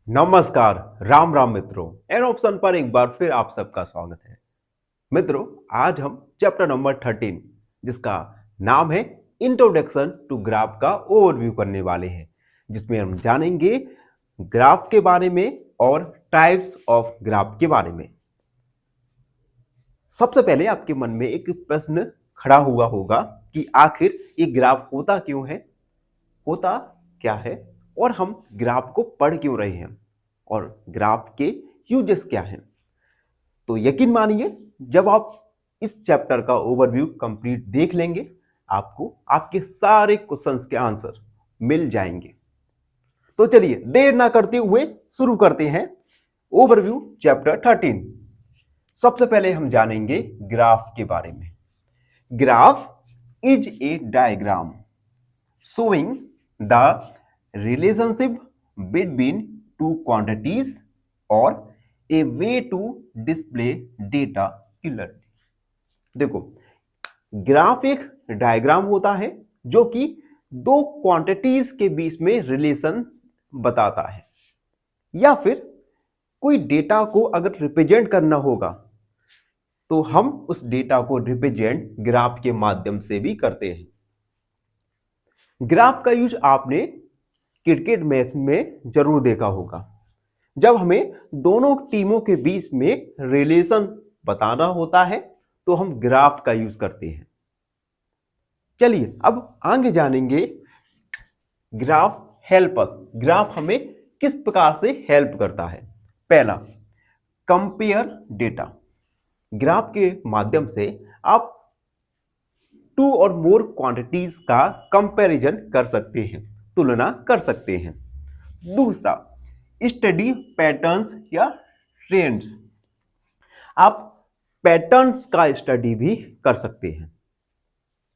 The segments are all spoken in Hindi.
नमस्कार। राम राम मित्रों। एन ऑप्शन पर एक बार फिर आप सबका स्वागत है। मित्रों, आज हम चैप्टर नंबर 13 जिसका नाम है इंट्रोडक्शन टू ग्राफ का ओवरव्यू करने वाले हैं, जिसमें हम जानेंगे ग्राफ के बारे में और टाइप्स ऑफ ग्राफ के बारे में। सबसे पहले आपके मन में एक प्रश्न खड़ा हुआ होगा कि आखिर ये ग्राफ होता क्यों है, होता क्या है, और हम ग्राफ को पढ़ क्यों रहे हैं, और ग्राफ के यूजेस क्या हैं। तो यकीन मानिए, जब आप इस चैप्टर का ओवरव्यू कंप्लीट देख लेंगे, आपको आपके सारे क्वेश्चंस के आंसर मिल जाएंगे। तो चलिए देर ना करते हुए शुरू करते हैं ओवरव्यू चैप्टर 13। सबसे पहले हम जानेंगे ग्राफ के बारे में। Graph is a diagram showing the relationship between two quantities or a way to display data clearly। देखो, ग्राफ एक डायग्राम होता है जो कि दो क्वांटिटीज के बीच में रिलेशन बताता है, या फिर कोई डेटा को अगर रिप्रेजेंट करना होगा तो हम उस डेटा को रिप्रेजेंट ग्राफ के माध्यम से भी करते हैं। ग्राफ का यूज आपने क्रिकेट मैच में जरूर देखा होगा। जब हमें दोनों टीमों के बीच में रिलेशन बताना होता है तो हम ग्राफ का यूज करते हैं। चलिए अब आगे जानेंगे ग्राफ हेल्प अस। ग्राफ हमें किस प्रकार से हेल्प करता है। पहला, कंपेयर डेटा। ग्राफ के माध्यम से आप टू और मोर क्वांटिटीज का कंपैरिजन कर सकते हैं, तुलना कर सकते हैं। दूसरा, स्टडी पैटर्न्स या ट्रेंड्स। आप पैटर्न्स का स्टडी भी कर सकते हैं।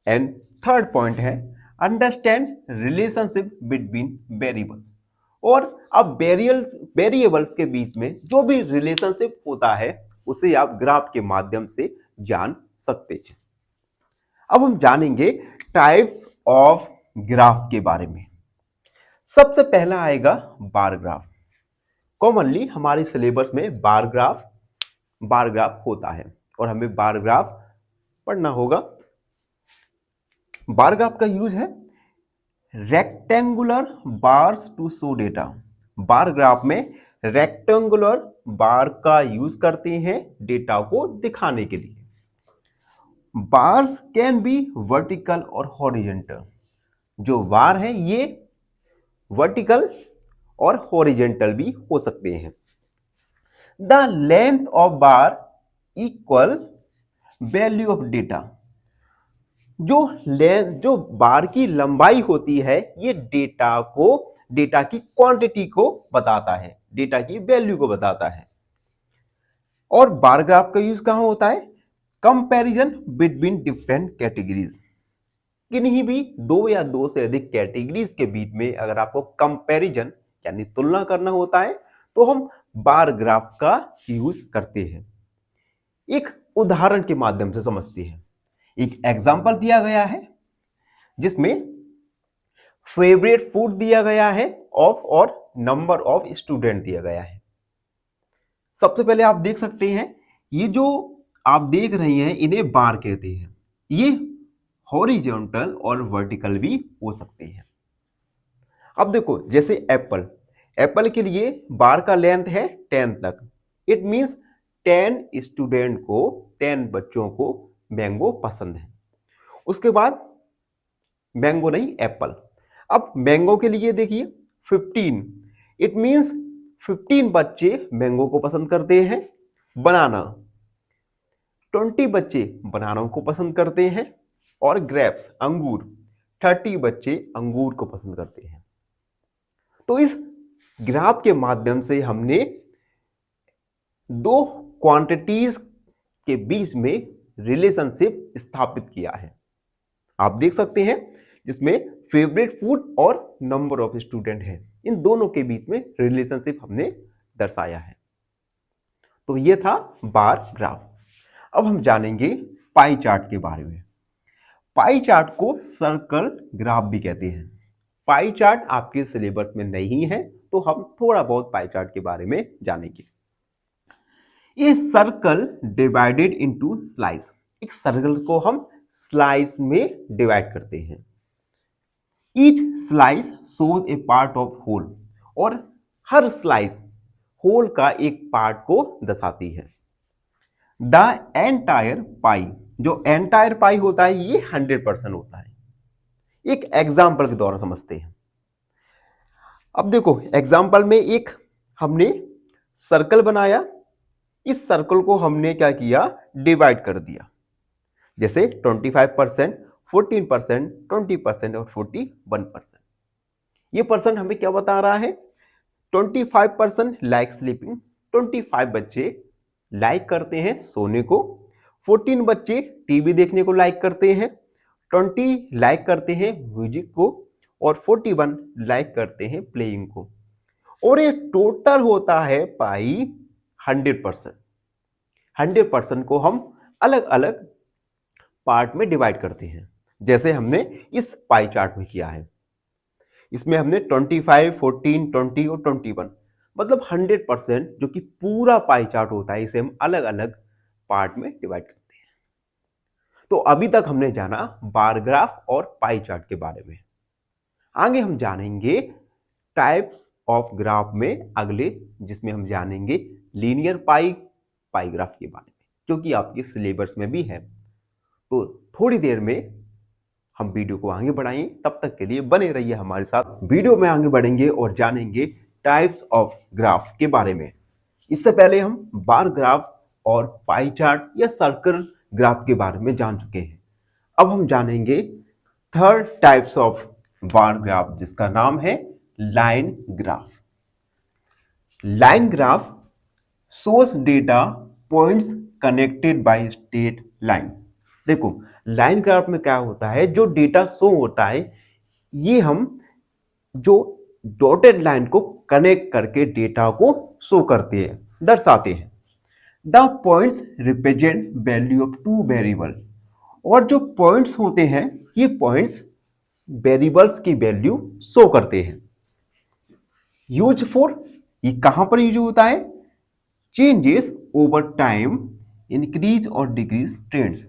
एंड थर्ड पॉइंट है अंडरस्टैंड रिलेशनशिप बिटवीन वेरिएबल्स। और अब वेरिएबल्स के बीच में जो भी रिलेशनशिप होता है उसे आप ग्राफ के माध्यम से जान सकते हैं। अब हम जानेंगे टाइप्स ऑफ ग्राफ के बारे में। सबसे पहला आएगा बार ग्राफ। कॉमनली हमारे सिलेबस में बार ग्राफ होता है और हमें बार ग्राफ पढ़ना होगा। बार ग्राफ का यूज है rectangular bars to show data. Bar graph में रेक्टेंगुलर बार का यूज करते हैं डेटा को दिखाने के लिए। बार्स कैन बी वर्टिकल और हॉरिजेंटल। जो बार है ये वर्टिकल और हॉरिजेंटल भी हो सकते हैं। The length of bar equal value of data. जो बार की लंबाई होती है ये डेटा की क्वांटिटी को बताता है, डेटा की वैल्यू को बताता है। और बार ग्राफ का यूज कहां होता है? Comparison between different categories. किन्हीं भी दो या दो से अधिक कैटेगरीज के बीच में अगर आपको कंपैरिजन यानी तुलना करना होता है तो हम बार ग्राफ का यूज करते हैं। एक उदाहरण के माध्यम से समझते हैं। एक एग्जांपल दिया गया है जिसमें फेवरेट फूड दिया गया है और नंबर ऑफ स्टूडेंट दिया गया है। सबसे पहले आप देख सकते हैं ये जो आप देख रहे हैं इन्हें बार कहते हैं। ये हॉरिजॉन्टल और वर्टिकल भी हो सकते हैं। अब देखो, जैसे एप्पल के लिए बार का लेंथ है 10 तक। इट मींस 10 स्टूडेंट को, 10 बच्चों को मैंगो पसंद है। उसके बाद मैंगो नहीं, एप्पल। अब मैंगो के लिए देखिए 15। इट मींस 15 बच्चे मैंगो को पसंद करते हैं। बनाना, 20 बच्चे बनानों को पसंद करते हैं। और ग्रेप्स, अंगूर, 30 बच्चे अंगूर को पसंद करते हैं। तो इस ग्राफ के माध्यम से हमने दो क्वांटिटीज के बीच में रिलेशनशिप स्थापित किया है। आप देख सकते हैं जिसमें फेवरेट फूड और नंबर ऑफ स्टूडेंट है, इन दोनों के बीच में रिलेशनशिप हमने दर्शाया है। तो यह था बार ग्राफ। अब हम जानेंगे पाई चार्ट के बारे में। पाई चार्ट को सर्कल ग्राफ भी कहते हैं। पाई चार्ट आपके सिलेबस में नहीं है, तो हम थोड़ा बहुत पाई चार्ट के बारे में जानेंगे। ये सर्कल डिवाइडेड इनटू स्लाइस, एक सर्कल को हम स्लाइस में डिवाइड करते हैं। Each slice shows a part of whole, और हर स्लाइस होल का एक पार्ट को दर्शाती है। द एंटायर पाई, जो एंटायर पाई होता है ये 100% होता है। एक एग्जाम्पल के द्वारा समझते हैं। अब देखो एग्जाम्पल में एक हमने सर्कल बनाया, इस सर्कल को हमने क्या किया, डिवाइड कर दिया। जैसे 25%, 14%, 20% और 41%। ये परसेंट हमें क्या बता रहा है, 25% लाइक स्लीपिंग, 25 बच्चे लाइक करते हैं सोने को, 14 बच्चे टीवी देखने को लाइक करते हैं, 20 लाइक करते हैं म्यूजिक को, और 41 लाइक करते हैं प्लेइंग को। और ये टोटल होता है पाई 100%। 100% को हम अलग अलग पार्ट में डिवाइड करते हैं, जैसे हमने इस पाई चार्ट में किया है। इसमें हमने 25, 14, 20 और 21, मतलब 100% जो कि पूरा पाई चार्ट होता है, इसे हम अलग अलग पार्ट में डिवाइड करते हैं। तो अभी तक हमने जाना बार ग्राफ और पाई चार्ट के बारे में। आगे हम जानेंगे टाइप्स ऑफ ग्राफ में अगले, जिसमें हम जानेंगे लीनियर पाई ग्राफ के बारे में, जो कि आपके सिलेबस में भी है। तो थोड़ी देर में हम वीडियो को आगे बढ़ाएंगे, तब तक के लिए बने रहिए हमारे साथ। वीडियो में आगे बढ़ेंगे और जानेंगे टाइप्स ऑफ ग्राफ के बारे में। इससे पहले हम बार ग्राफ और पाई चार्ट या सर्कल ग्राफ के बारे में जान चुके हैं। अब हम जानेंगे third types of bar graph, जिसका नाम है line graph. Line graph source data points connected by straight line. देखो लाइन ग्राफ में क्या होता है, जो डेटा शो होता है ये हम जो डॉटेड लाइन को कनेक्ट करके डेटा को शो करते हैं, दर्शाते हैं। The points represent value of two variable, और जो पॉइंट्स होते हैं ये पॉइंट्स वेरिएबल्स की वैल्यू शो करते हैं। यूज फॉर, ये कहां पर यूज होता है, चेंजेस ओवर टाइम, इंक्रीज और डिक्रीज ट्रेंड्स।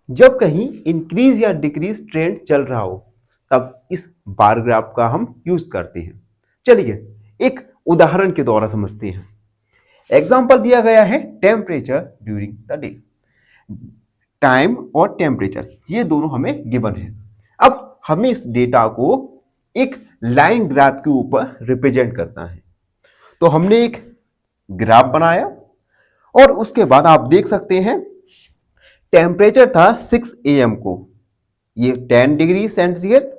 जब कहीं इंक्रीज या डिक्रीज ट्रेंड चल रहा हो तब इस बार ग्राफ का हम यूज करते हैं। चलिए एक उदाहरण के द्वारा समझते हैं। एग्जांपल दिया गया है temperature during the day. Time और टेम्परेचर ये दोनों हमें गिवन है। अब हमें इस डेटा को एक लाइन ग्राफ के ऊपर रिप्रेजेंट करना है। तो हमने एक ग्राफ बनाया और उसके बाद आप देख सकते हैं टेम्परेचर था 6 AM को, ये 10 डिग्री सेंटीग्रेड,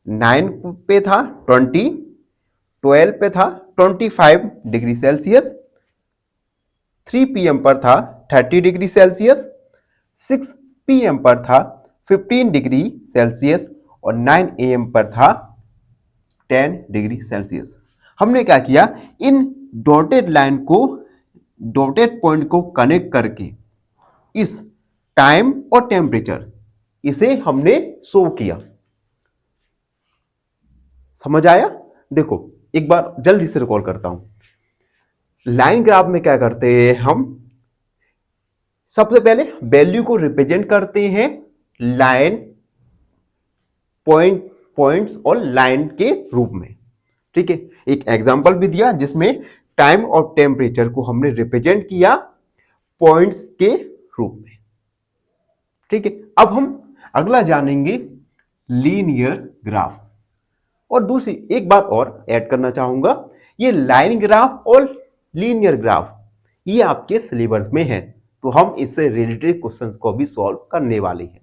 9 पे था 20, 12 पे था 25 डिग्री सेल्सियस, 3 PM पर था 30 डिग्री सेल्सियस, 6 PM पर था 15 डिग्री सेल्सियस और 9 AM पर था 10 डिग्री सेल्सियस। हमने क्या किया, इन डॉटेड लाइन को, डॉटेड पॉइंट को कनेक्ट करके इस टाइम और टेम्परेचर इसे हमने शो किया। समझ आया? देखो एक बार जल्दी से रिकॉल करता हूं। लाइन ग्राफ में क्या करते हैं हम, सबसे पहले वैल्यू को रिप्रेजेंट करते हैं लाइन, पॉइंट्स और लाइन के रूप में। ठीक है, एक एग्जांपल भी दिया जिसमें टाइम और टेम्परेचर को हमने रिप्रेजेंट किया पॉइंट्स के रूप में। ठीक है, अब हम अगला जानेंगे लीनियर ग्राफ। और दूसरी एक बात और ऐड करना चाहूंगा, ये लाइन ग्राफ और लीनियर ग्राफ ये आपके सिलेबस में है, तो हम इससे रिलेटेड क्वेश्चंस को भी सॉल्व करने वाले हैं।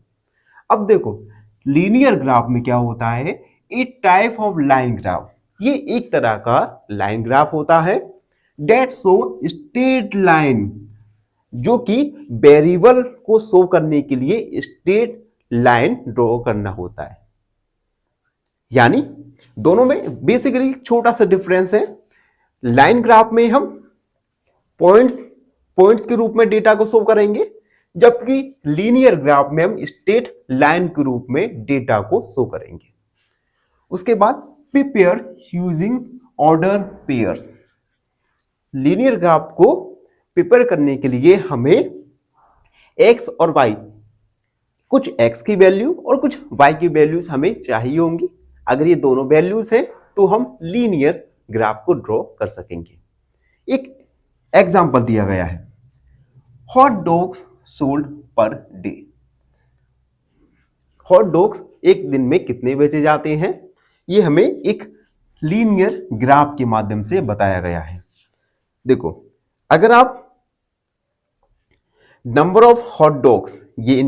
अब देखो लीनियर ग्राफ में क्या होता है, ए टाइप ऑफ लाइन ग्राफ, ये एक तरह का लाइन ग्राफ होता है डेट शो स्ट्रेट लाइन, जो कि वेरिएबल को शो करने के लिए स्ट्रेट लाइन ड्रॉ करना होता है। यानी दोनों में बेसिकली छोटा सा डिफरेंस है। लाइन ग्राफ में हम पॉइंट्स के रूप में डेटा को शो करेंगे, जबकि लीनियर ग्राफ में हम स्ट्रेट लाइन के रूप में डेटा को शो करेंगे। उसके बाद prepare using order pairs. Linear graph को प्रिपेयर करने के लिए हमें एक्स और वाई, कुछ एक्स की वैल्यू और कुछ वाई की वैल्यूज हमें चाहिए होंगी। अगर ये दोनों वैल्यूज हैं तो हम लीनियर ग्राफ को ड्रॉ कर सकेंगे। एक एग्जांपल दिया गया है, hot dogs sold per day. Hot dogs एक दिन में कितने बेचे जाते हैं, ये हमें एक लीनियर ग्राफ के माध्यम से बताया गया है। देखो, अगर आप नंबर ऑफ हॉट डॉग्स ये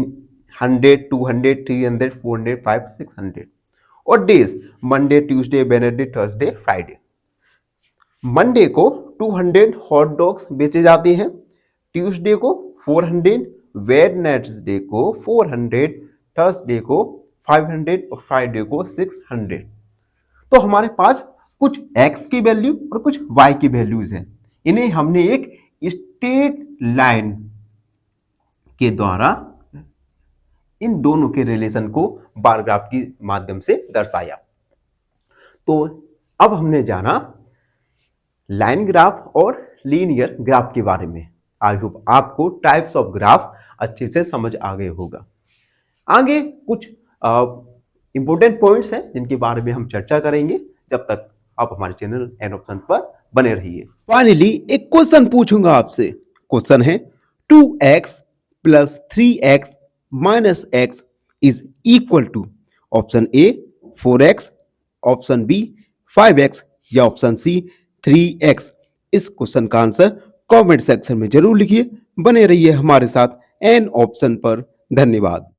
100, 200, 300, 400, 500, 600 और days Monday, Tuesday, Wednesday, Thursday, Friday. Monday को 200 हॉट डॉग्स बेचे जाते हैं, ट्यूसडे को 400, वेडनेसडे को 400, थर्सडे को 500 और फ्राइडे को 600। तो हमारे पास कुछ x की वैल्यू और कुछ y की वैल्यूज हैं। इन्हें हमने एक स्ट्रेट लाइन के द्वारा इन दोनों के रिलेशन को बार ग्राफ के माध्यम से दर्शाया। तो अब हमने जाना लाइन ग्राफ और लीनियर ग्राफ के बारे में। आई होप आपको टाइप्स ऑफ ग्राफ अच्छे से समझ आ गए होगा। आगे कुछ इंपॉर्टेंट पॉइंट्स हैं जिनके बारे में हम चर्चा करेंगे। जब तक आप हमारे चैनल एन ऑप्शन पर बने रहिए। फाइनली एक क्वेश्चन पूछूंगा आपसे। क्वेश्चन है 2x plus 3x minus x is equal to option A 4x, option B 5x या ऑप्शन सी 3x। इस क्वेश्चन का आंसर कमेंट सेक्शन में जरूर लिखिए। बने रहिए हमारे साथ एन ऑप्शन पर। धन्यवाद।